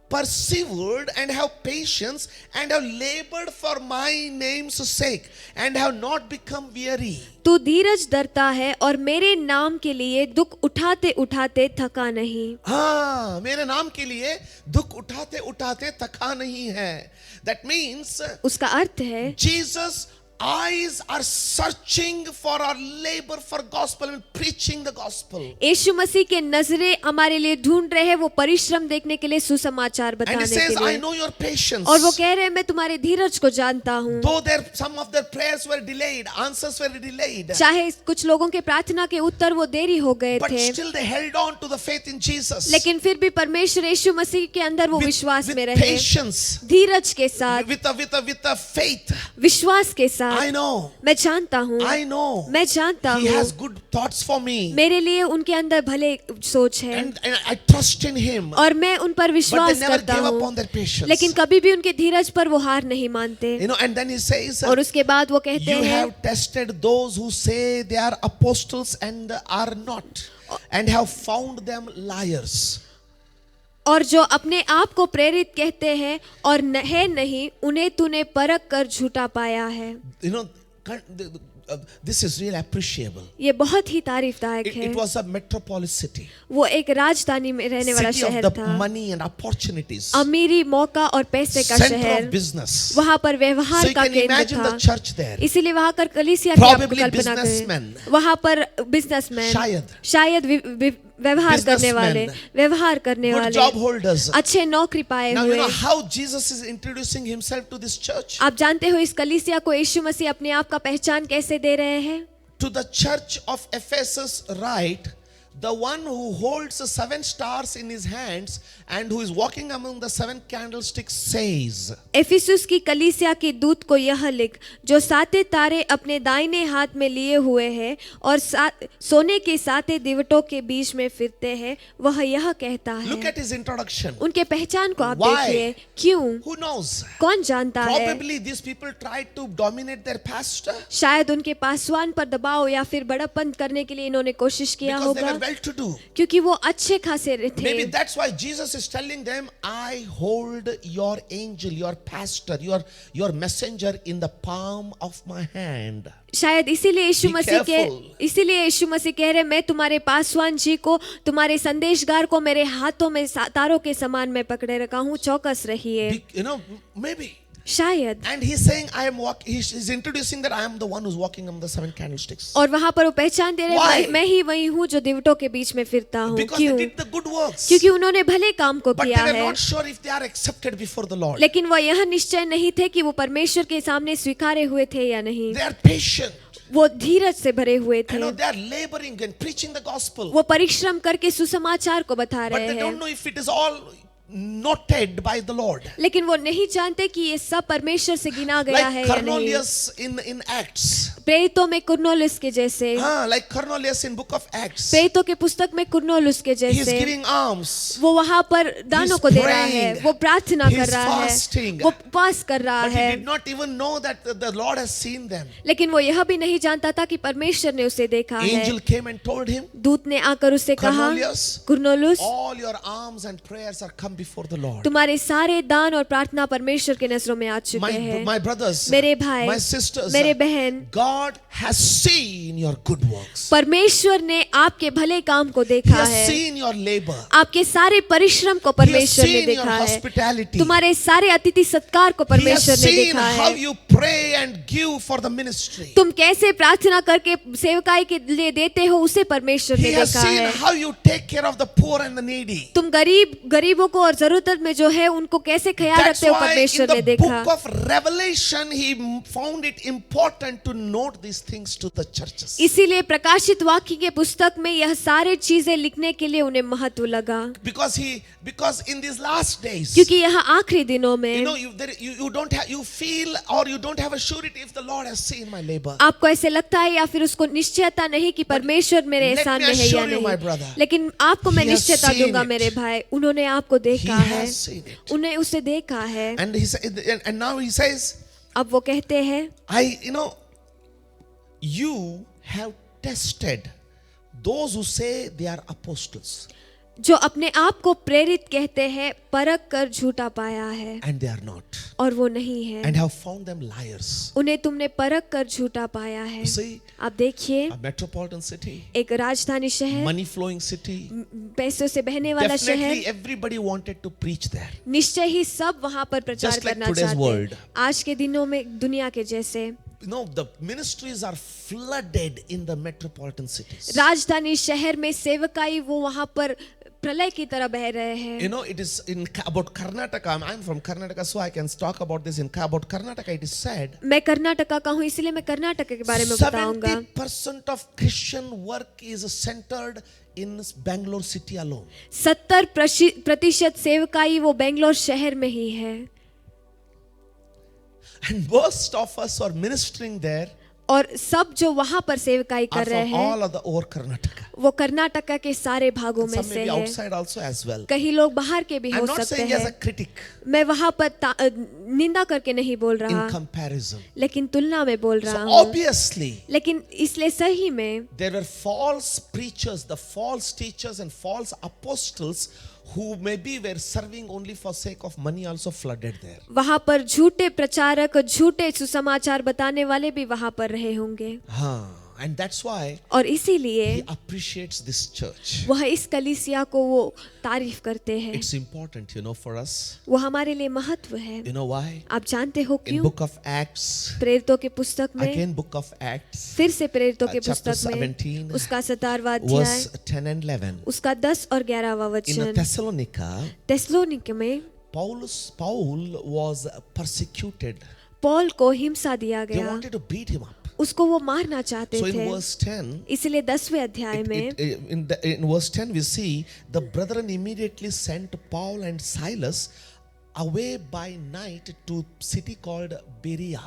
persevered and have patience and have labored for my name's sake and have not become weary. तू धीरज धरता है और मेरे नाम के लिए दुख उठाते उठाते थका नहीं। हाँ, मेरे नाम के लिए दुख उठाते उठाते थका नहीं है. That means उसका अर्थ है Jesus' eyes are searching for our labor for gospel and preaching the gospel. यीशु मसीह के नजरें हमारे लिए ढूंढ रहे हैं वो परिश्रम देखने के लिए सुसमाचार And he बताने says, के I लिए। know your patience. और वो कह रहे हैं मैं तुम्हारे धीरज को जानता हूँ। Though some of their prayers were delayed, answers were delayed, चाहे कुछ लोगों के प्रार्थना के उत्तर वो देरी हो गए but थे, still they held on to the faith in Jesus. लेकिन फिर भी परमेश्वर यीशु मसीह के अंदर वो विश्वास with में रहे, patience, धीरज के साथ, with a faith. विश्वास के I साथ। know, मैं जानता हूँ, I know. मैं जानता He has हूँ good thoughts for me, मेरे लिए उनके अंदर भले सोच है and I trust in Him. और मैं उन पर But विश्वास they never करता gave up हूँ, on their patience. लेकिन कभी भी उनके धीरज पर वो हार नहीं मानते। You know, and then he says, और उसके बाद वो कहते you हैं have tested those who say they are apostles and are not, and have found them liars. और जो अपने आप को प्रेरित कहते हैं और है नहीं, उन्हें तूने परख कर झूठा पाया है। You know, this is really appreciable. ये बहुत ही तारीफदायक है। It was a metropolis city, वो एक राजधानी में रहने वाला city of शहर the था, money and opportunities, अमीरी, मौका और पैसे का center शहर। of business. वहाँ पर So व्यवहार you का can केंद्र imagine the था, church there. इसीलिए वहाँ कर कलीसिया की आप Probably कल्पना businessmen. करें। वहाँ पर बिजनेसमैन, शायद व्यवहार करने businessmen, वाले, व्यवहार करने good वाले, job holders. अच्छे नौकरी पाए Now you हुए। know how Jesus is introducing himself to this church. आप जानते हो इस कलीसिया को यीशु मसीह अपने आप का पहचान कैसे दे रहे हैं? To the church of Ephesus write, the one who holds the 7 stars in his hands and who is walking among the 7 candlesticks says, Ephesus की कलीसिया के दूत को यह लिख, जो 7 तारे अपने दाहिने हाथ में लिए हुए है और सोने के 7 दिवटों के बीच में फिरते हैं, वह यह कहता look है। at his introduction. उनके पहचान को आप Why? देखिए, क्यों? Who knows? कौन जानता है? Probably these people tried to dominate their pastor शायद उनके पासवान पर दबाव या फिर बड़प्पन करने के लिए इन्होंने कोशिश किया because they होगा, were well to do. क्योंकि वो अच्छे खासे थे। Maybe that's why Jesus is telling them, I hold your angel, your pastor, your messenger in the palm of my hand. शायद इसीलिए यीशु Be मसीह careful. इसीलिए यीशु मसीह कह रहे, मैं तुम्हारे पासवान जी को, तुम्हारे संदेशगार को मेरे हाथों में तारों के समान मैं पकड़े रखा हूँ, चौकस रहिए। Maybe. शायद। And he's saying, he's introducing that I am the one who's walking on the 7 candlesticks. और वहां पर वो पहचान दे रहे Why? हैं, मैं ही वही हूँ जो दिवटों के बीच में फिरता हूँ। Because क्यों? they did the good works. क्योंकि उन्होंने भले काम को But किया they were है, not sure if they are accepted before the Lord. लेकिन वह यह निश्चय नहीं थे कि वो परमेश्वर के सामने स्वीकारे हुए थे या नहीं। They are patient. वो धीरज से भरे हुए थे। They are laboring and preaching the gospel. वो परिश्रम करके सुसमाचार को बता But रहे they don't हैं, know if it is all noted by the Lord. लेकिन वो नहीं जानते कि ये सब परमेश्वर से गिना गया Like है या नहीं। Cornelius in Acts. प्रेरितों में कुरनेलियुस के जैसे, Like Cornelius in book of Acts. प्रेरितों के पुस्तक में कुरनेलियुस के He is जैसे, giving alms. वो वहां पर दानों को दे रहा है, praying. वो प्रार्थना He कर is रहा है, fasting. वो उपवास कर रहा But he है, did not even know that the Lord has seen them. लेकिन वो यह भी नहीं जानता था कि परमेश्वर ने उसे देखा है। Angel came and told him, दूत ने आकर उससे कहा, Cornelius, Cornelius, all your alms and prayers are come before the Lord. तुम्हारे सारे दान और प्रार्थना परमेश्वर के नजरों में आ चुके हैं। My brothers, मेरे भाई, my sisters, मेरे बहन, God has seen your good works. परमेश्वर ने आपके भले काम को He देखा has है, seen your labor. आपके सारे परिश्रम को He has परमेश्वर ने seen your देखा है, hospitality. तुम्हारे सारे अतिथि सत्कार को He has परमेश्वर ने seen देखा how है, you pray and give for the ministry. तुम कैसे प्रार्थना करके सेवकाई के लिए देते हो, उसे परमेश्वर He ने has देखा seen है। how you take care of the poor and the needy. तुम गरीबों को और जरूरत में जो है उनको कैसे ख्याल That's रखते हो, why in परमेश्वर ने the देखा। book of Revelation he found it important to note these things to the churches. इसीलिए प्रकाशित वाक्य के पुस्तक में यह सारे चीजें लिखने के लिए उन्हें महत्व लगा, Because in these last days, क्योंकि यह आखिरी दिनों में you don't have, you feel or you don't have a surety if the Lord has seen my labor. आपको ऐसे लगता है या फिर उसको निश्चयता नहीं कि परमेश्वर मेरे let एहसान me में है या assure you, my brother, नहीं, लेकिन आपको मैं he has निश्चयता seen दूंगा it. मेरे भाई, उन्होंने आपको He देखा है, has seen it. उन्हें उसे देखा है। And and now he says, अब वो कहते हैं, you have tested those who say they are apostles जो अपने आप को प्रेरित कहते हैं, परख कर झूठा पाया है and they are not, और वो नहीं है, and have found them liars. उन्हें तुमने परख कर झूठा पाया है। You see, आप देखिए, a metropolitan city, एक राजधानी शहर, money flowing city, पैसों से बहने वाला definitely शहर, everybody wanted to preach there. निश्चय ही सब वहां पर प्रचार Just like करना today's चाहते world. हैं। आज के दिनों में दुनिया के जैसे The ministries are flooded in the metropolitan cities. राजधानी शहर में सेवकाई वो वहां पर प्रलय की तरह बह रहे हैं। It is about Karnataka. I'm from Karnataka, so I can talk about this. About Karnataka, it is said मैं कर्नाटका का हूँ, इसलिए मैं कर्नाटक के बारे में बताऊंगा। 70% of Christian work is centered in Bangalore city alone. 70% सेवकाई वो बेंगलोर शहर में ही है, And most of us are ministering there और सब जो वहां पर सेवकाई are कर रहे from हैं all of the over Karnataka. वो कर्नाटका के सारे भागों में Some may से be है, outside also as well. कहीं लोग बाहर के भी I'm हो not सकते saying as a हैं। critic मैं वहां पर निंदा करके नहीं बोल रहा, in comparison. लेकिन तुलना में बोल रहा So हूँ। obviously लेकिन इसलिए सही में there were false preachers, the false teachers and false apostles who maybe were serving only for sake of money also flooded there. वहां पर झूठे प्रचारक, झूठे सुसमाचार बताने वाले भी वहां पर रहे होंगे, And that's why और इसीलिए he appreciates this church. वह इस कलीसिया को वो तारीफ करते हैं। It's important, for us. वो हमारे लिए महत्व है। You know why? आप जानते हो In क्यों? book of Acts, प्रेरितों के पुस्तक में, again book of Acts, फिर से प्रेरितों के chapter पुस्तक में 17, उसका 17वां अध्याय, verse 10 and 11. उसका 10 और 11वां In वचन। Thessalonica, थिस्सलुनीके में Paul was persecuted. पौल को हिंसा दिया They गया, wanted to beat him up. उसको वो मारना चाहते So in थे। verse 10, इसलिए 10वें अध्याय में in verse 10 we see the brethren immediately sent Paul and Silas away by night to city called Berea.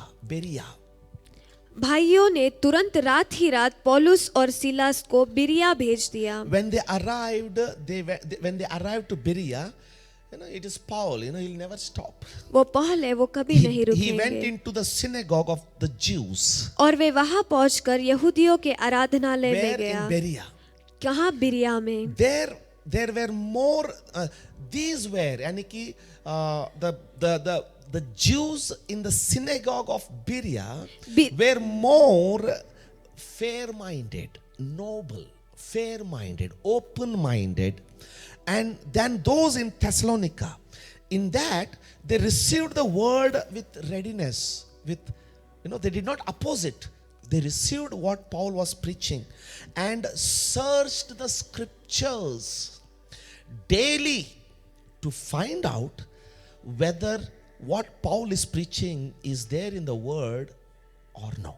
भाइयों ने तुरंत रात ही रात पौलुस और सिलास को बिरिया भेज दिया। When they arrived to Berea, it is Paul, he'll never stop. वो पौल है, वो कभी नहीं He went रुकेंगे। into the synagogue of the Jews. और वे वहां पहुंचकर यहूदियों के आराधनालय में Where गया। in Berea? कहाँ बिरिया में? There were more. These were, यानी कि the Jews in the synagogue of Berea were more fair-minded, noble, fair-minded, open-minded, and than those in Thessalonica. In that they received the word with readiness. They did not oppose it. They received what Paul was preaching and searched the scriptures daily to find out whether what Paul is preaching is there in the word or no.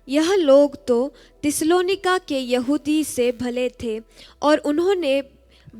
यह लोग तो Thessalonica के यहूदी से भले थे और उन्होंने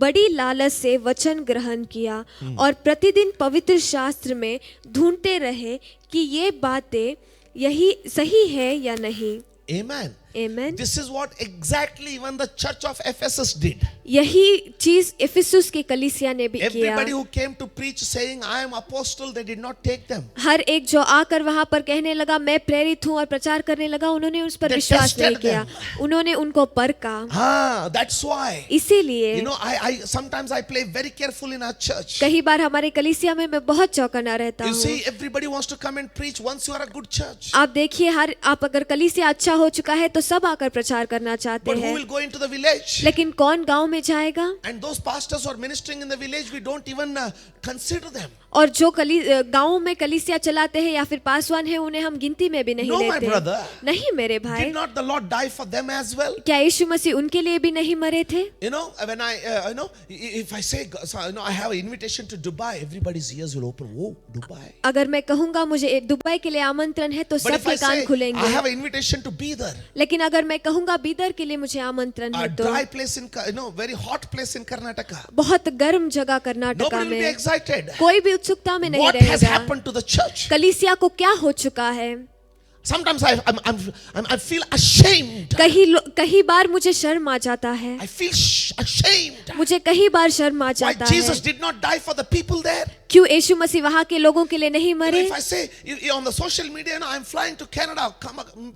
बड़ी लालच से वचन ग्रहण किया और प्रतिदिन पवित्र शास्त्र में ढूंढते रहे कि ये बातें यही सही है या नहीं। Amen. Amen. This is what exactly even the church of Ephesus did. यही चीज इफिसुस की कलीसिया ने भी किया। Everybody who came to preach saying I am apostle, they did not take them. हर एक जो आकर वहां पर कहने लगा मैं प्रेरित हूं और प्रचार करने लगा, उन्होंने उस पर They विश्वास नहीं tested किया, उन्होंने उनको परखा। That's why. इसीलिए I sometimes I play very careful in our church. कई बार हमारे कलीसिया में मैं बहुत चौकन्ना रहता You हूँ। see, everybody wants to come and preach once you are a good church. आप देखिए, आप अगर कलीसिया अच्छा हो चुका है तो सब आकर प्रचार करना चाहते But who हैं, will go into the village? लेकिन कौन गांव में जाएगा? And those pastors who are ministering in the village, we don't even consider them. और जो गांवों में कलीसिया चलाते हैं या फिर पासवान है, उन्हें हम गिनती में भी नहीं No, my लेते। brother. नहीं मेरे भाई, Did not the Lord die for them as well? क्या यीशु मसीह उनके लिए भी नहीं मरे थे? When if I say, I have an invitation to Dubai, everybody's ears will open. Whoa, Dubai. अगर मैं कहूंगा मुझे दुबई के लिए आमंत्रण है तो But if सबके I कान say, I खुलेंगे। have an invitation to Bidar, लेकिन अगर मैं कहूंगा बीदर के लिए मुझे आमंत्रण a है तो dry place in, very hot place in Karnataka, बहुत गर्म जगह कर्नाटका nobody will be में excited. कोई भी उत्सुकता में नहीं What has रहेगा। happened to the church? कलीसिया को क्या हो चुका है? Sometimes I feel ashamed. कई बार मुझे शर्म आ जाता है, I feel ashamed. मुझे कई बार शर्म आ Why जाता Jesus है। did not die for the people there? क्यों यीशु मसीह वहां के लोगों के लिए नहीं मरे? If I say on the social media, I'm flying to Canada,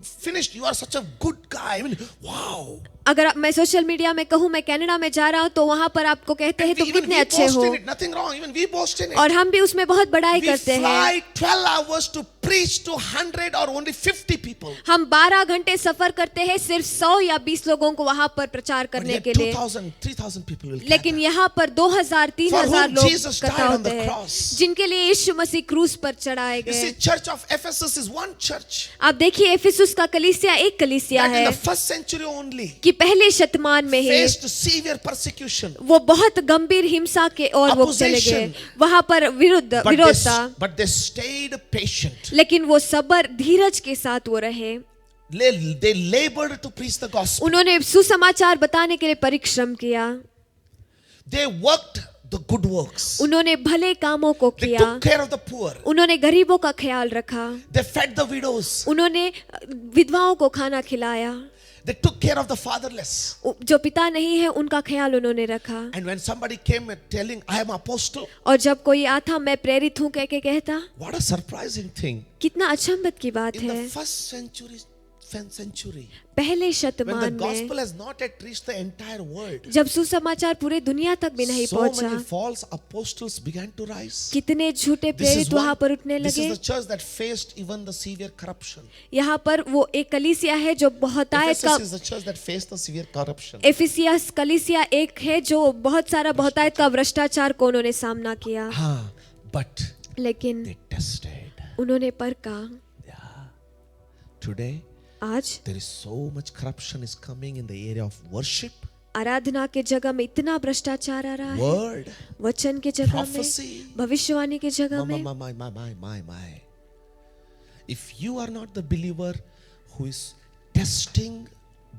finished. You are such a good guy. Wow. अगर मैं सोशल मीडिया में कहूँ मैं कनाडा में जा रहा हूँ तो वहां पर आपको कहते हैं तुम कितने अच्छे हो, Nothing wrong. Even we boast in it. और हम भी उसमें बहुत बड़ाई We करते हैं। fly 12 hours to preach to 100 or only 50 people. हम 12 घंटे सफर करते हैं सिर्फ 100 या 20 लोगों को वहां पर प्रचार But करने yet के लिए, 2,000, 3,000 people will लेकिन gather. यहाँ पर 2000 For 3000 whom लोग Jesus इकट्ठा died on होते the हैं, cross. जिनके लिए यीशु मसीह क्रूस पर चढ़ाए You गए। see, Church of Ephesus is one church. आप देखिए इफिसुस का कलीसिया एक कलीसिया That in है the first century only कि पहले शतमान में ही faced severe persecution. वो बहुत गंभीर हिंसा के और वो चले गए, Opposition. वहां पर विरोध था, But they stayed patient. लेकिन वो सब्र धीरज के साथ वो रहे। They labored to preach the gospel. उन्होंने सुसमाचार बताने के लिए परिश्रम किया, They worked the good works. उन्होंने भले कामों को They किया, took care of the poor. उन्होंने गरीबों का ख्याल रखा, They fed the widows. उन्होंने विधवाओं को खाना खिलाया, They took care of the fatherless. जो पिता नहीं है उनका ख्याल उन्होंने रखा। And when somebody came and telling, I am apostle, और जब कोई आता मैं प्रेरित हूँ कह के कहता, what a surprising thing. कितना अचंभित की बात In है। the first century, पहले when the शतमान gospel में has not yet reached the entire world, जब सुसमाचार पूरे दुनिया तक भी नहीं so many पहुंचा, false apostles began to rise. कितने झूठे प्रेरित वहां पर उठने This लगे। is the church that faced even the severe corruption. यहाँ पर वो एक कलीसिया है जो बहुतायत का, Ephesus is the church that faced the severe corruption. एफिसियस कलीसिया एक है जो बहुत सारा बहुतायत का भ्रष्टाचार को उन्होंने सामना किया, But लेकिन they tested. उन्होंने परखा। Today, आज there is so much corruption is coming in the area of worship, आराधना के जगह में इतना भ्रष्टाचार आ रहा है, word, वचन के जगह में, prophecy. भविष्यवाणी के जगह में। My. If you are not the believer who is testing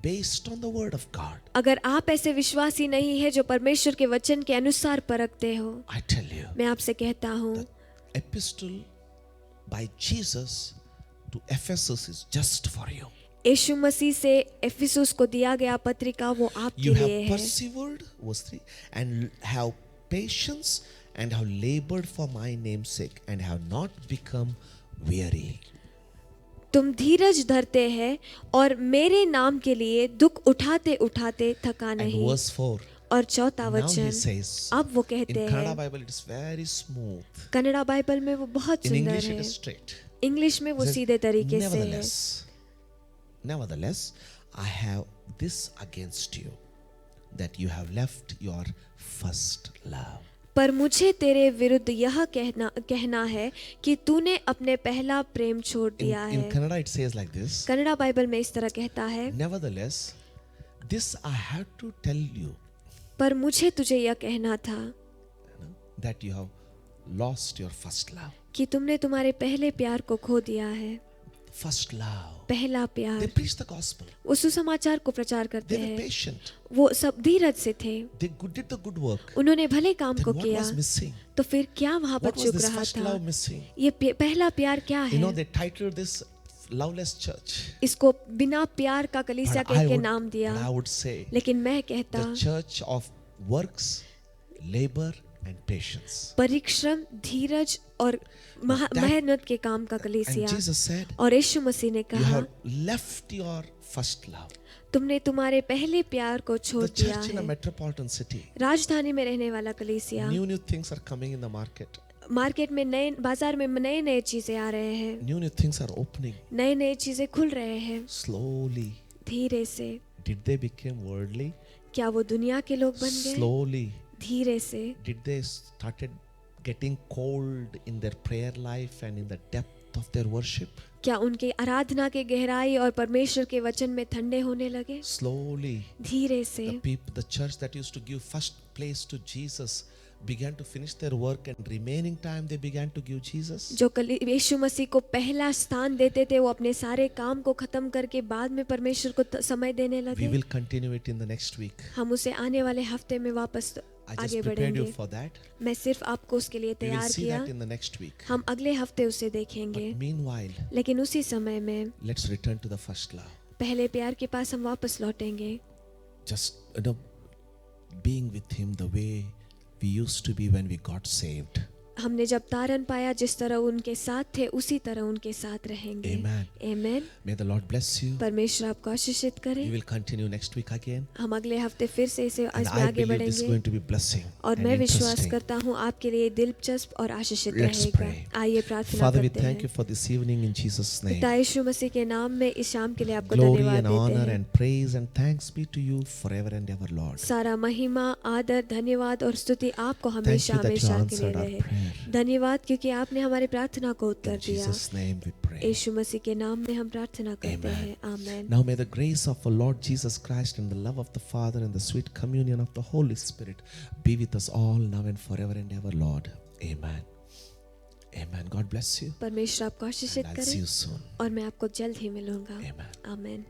based on the word of God, अगर आप ऐसे विश्वासी नहीं है जो परमेश्वर के वचन के अनुसार परखते हो, I tell you, मैं आपसे कहता हूँ, the epistle by Jesus to Ephesus is just for you. यीशु मसीह से एफिसुस को दिया गया पत्रिका वो आपके You लिए have है। persevered, verse 3, and have patience and have labored for my name's sake and have not become weary. तुम धीरज धरते हैं और मेरे नाम के लिए दुख उठाते उठाते थका And नहीं। verse 4, और चौथा now he वचन, says, अब वो in कहते Kannada हैं, Bible it is very smooth. Kannada Bible में वो बहुत In सुंदर English it है, is straight. इंग्लिश में वो It says, सीधे तरीके से है। Nevertheless, I have this against you, that you have left your first love. पर मुझे तेरे विरुद्ध यह कहना है कि तूने अपने पहला प्रेम छोड़ दिया In है। Kannada it says like this, Kannada Bible में इस तरह कहता है, nevertheless, this I have to tell you, पर मुझे तुझे यह कहना था that you have lost your first love. कि तुमने तुम्हारे पहले प्यार को खो दिया है। First love. पहला They प्यार। preached the gospel. वो सुसमाचार को प्रचार करते They were हैं, patient. वो सब धीरज से थे, They did the good work. उन्होंने भले काम Then को what किया, was missing? तो फिर क्या वहां पर What was चुक this रहा first था? love missing? ये पहला प्यार क्या You know, है? they titled this loveless church. इसको बिना प्यार का कलीसिया But कह के नाम दिया। I would say लेकिन मैं कहता, the church of works, labor and patience. परिश्रम, धीरज और मेहनत के काम का And कलीसिया। Jesus said, और यीशु मसीह ने you कहा, have left your first love. तुमने तुम्हारे पहले प्यार को छोड़ The दिया church in a है। metropolitan city. राजधानी में रहने वाला कलीसिया, New things are coming in the market. Market में नए, बाजार में नए नए चीजें आ रहे हैं, New things are opening नए नए चीजें खुल रहे हैं slowly. धीरे से। Did they become worldly? क्या वो दुनिया के लोग बन गए? Slowly. धीरे से। Did they started getting cold in their prayer life and in the depth of their worship? क्या उनके आराधना के गहराई और परमेश्वर के वचन में ठंडे होने लगे? Slowly. धीरे से। The church that used to give first place to Jesus began to finish their work, and remaining time they began to give Jesus. जो यीशु मसीह को पहला स्थान देते थे, वो अपने सारे काम को खत्म करके बाद में परमेश्वर को समय देने We लगे। will continue it in the next week. हम उसे आने वाले हफ्ते में वापस I just आगे prepared you बढ़ेंगे। for that. मैं सिर्फ आपको उसके लिए We will तैयार see किया। that in the next week. हम अगले हफ्ते उसे देखेंगे, But meanwhile, लेकिन उसी समय में let's return to the first love. पहले प्यार के पास हम वापस लौटेंगे। Just being with Him the way we used to be when we got saved. हमने जब तारन पाया, जिस तरह उनके साथ थे उसी तरह उनके साथ रहेंगे। Amen. आमीन। May the Lord bless you. परमेश्वर आपको आशीषित We करे। will continue next week again. हम अगले हफ्ते फिर से इसे And इसमें I आगे believe this is बढ़ेंगे going to be blessing और and मैं विश्वास interesting. करता हूँ आपके लिए दिलचस्प और आशीषित Let's रहेगा। pray. आइए प्रार्थना Father, we करते thank you हैं। for this evening in Jesus' name. पिता यीशु मसीह के नाम में इस शाम के लिए आपको Glory धन्यवाद and देते honor हैं। and praise and thanks be to you forever and ever, Lord. सारा महिमा, आदर, धन्यवाद और स्तुति आपको Thank हमेशा you that you हमेशा के लिए answered our रहे। prayer. धन्यवाद क्योंकि आपने हमारी प्रार्थना को उत्तर In दिया। Jesus' name we pray. यीशु मसीह के नाम में हम प्रार्थना करते Amen. हैं। आमीन। Now may the grace of our Lord Jesus Christ and the love of the Father and the sweet communion of the Holy Spirit be with us all now and forever and ever, Lord. Amen. Amen. God bless you. परमेश्वर आपको आशीषित And I'll see करे you soon. और मैं आपको जल्द ही मिलूंगा। Amen. आमीन।